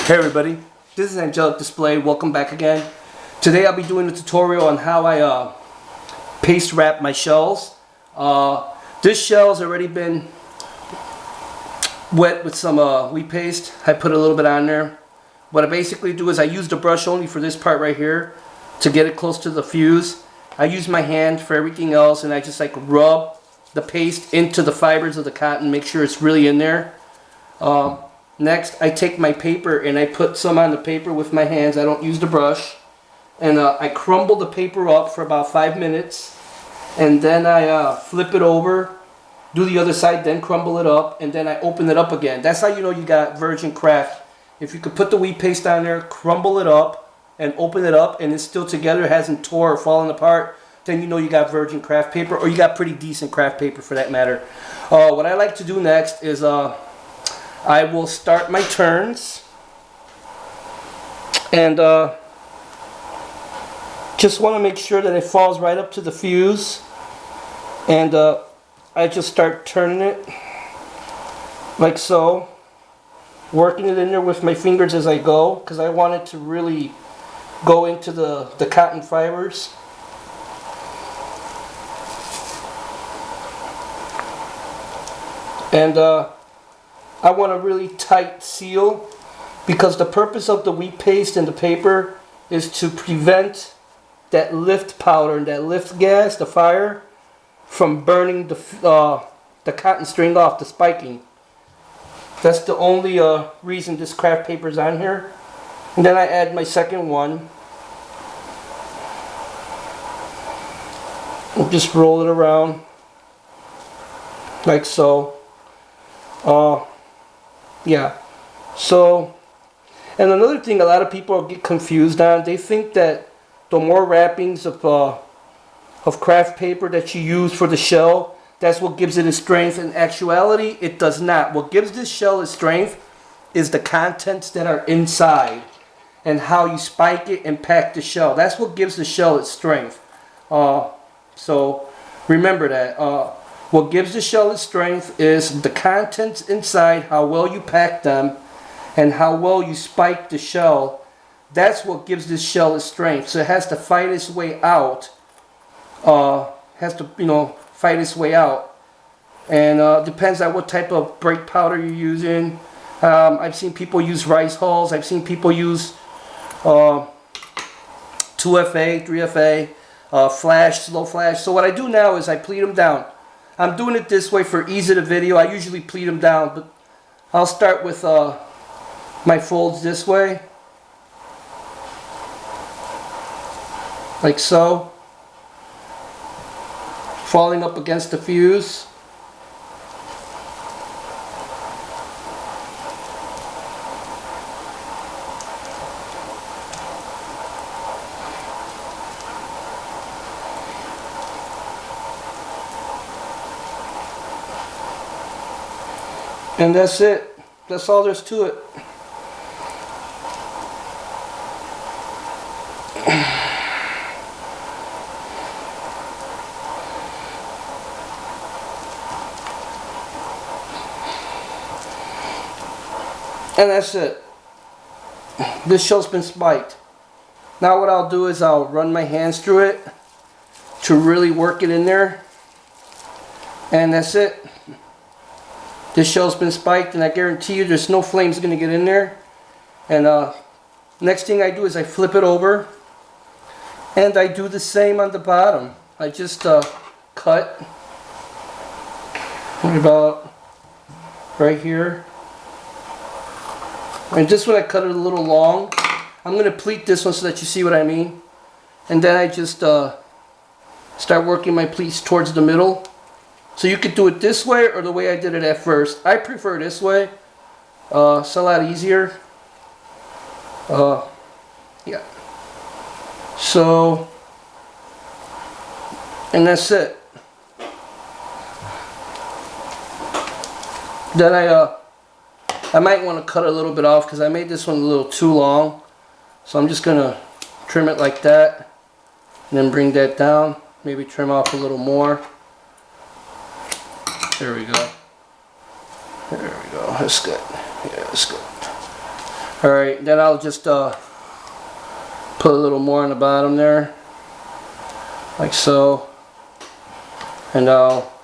Hey everybody, this is Angelic Display. Welcome back again. Today I'll be doing a tutorial on how I paste wrap my shells. This shell's already been wet with some wheat paste. I put a little bit on there. What I basically do is I use the brush only for this part right here to get it close to the fuse. I use my hand for everything else, and I just like rub the paste into the fibers of the cotton, make sure it's really in there. Next, I take my paper and I put some on the paper with my hands. I don't use the brush. And I crumble the paper up for about 5 minutes. And then I flip it over, do the other side, then crumble it up, and then I open it up again. That's how you know you got virgin kraft. If you could put the wheat paste on there, crumble it up, and open it up, and it's still together, hasn't tore or fallen apart, then you know you got virgin kraft paper, or you got pretty decent kraft paper for that matter. What I like to do next is I will start my turns, and just want to make sure that it falls right up to the fuse, and I just start turning it like so, working it in there with my fingers as I go, because I want it to really go into the cotton fibers. And I want a really tight seal, because the purpose of the wheat paste and the paper is to prevent that lift powder and that lift gas, the fire, from burning the cotton string off, the spiking. That's the only reason this kraft paper is on here. And then I add my second one. And just roll it around like so. Yeah, so, and another thing a lot of people get confused on, they think that the more wrappings of kraft paper that you use for the shell, that's what gives it its strength. In actuality, it does not. What gives this shell its strength is the contents that are inside and how you spike it and pack the shell. That's what gives the shell its strength. So remember that. What gives the shell its strength is the contents inside, how well you pack them, and how well you spike the shell. That's what gives this shell its strength. So it has to fight its way out. Fight its way out. And depends on what type of brake powder you're using. I've seen people use rice hulls. I've seen people use 2FA, 3FA, flash, slow flash. So what I do now is I pleat them down. I'm doing it this way for ease of the video. I usually pleat them down, but I'll start with my folds this way, like so, falling up against the fuse. And that's it. That's all there's to it. And that's it. This shell's been spiked. Now what I'll do is I'll run my hands through it to really work it in there. And that's it. This shell's been spiked, and I guarantee you there's no flames going to get in there. And next thing I do is I flip it over, and I do the same on the bottom. I just cut about right here. And just when I cut it a little long, I'm going to pleat this one so that you see what I mean. And then I just start working my pleats towards the middle. So you could do it this way or the way I did it at first. I prefer this way. It's a lot easier. Yeah. So, and that's it. Then I might want to cut a little bit off because I made this one a little too long. So I'm just going to trim it like that. And then bring that down. Maybe trim off a little more. There we go. There we go. That's good. Yeah, that's good. Alright, then I'll just put a little more on the bottom there, like so, and I'll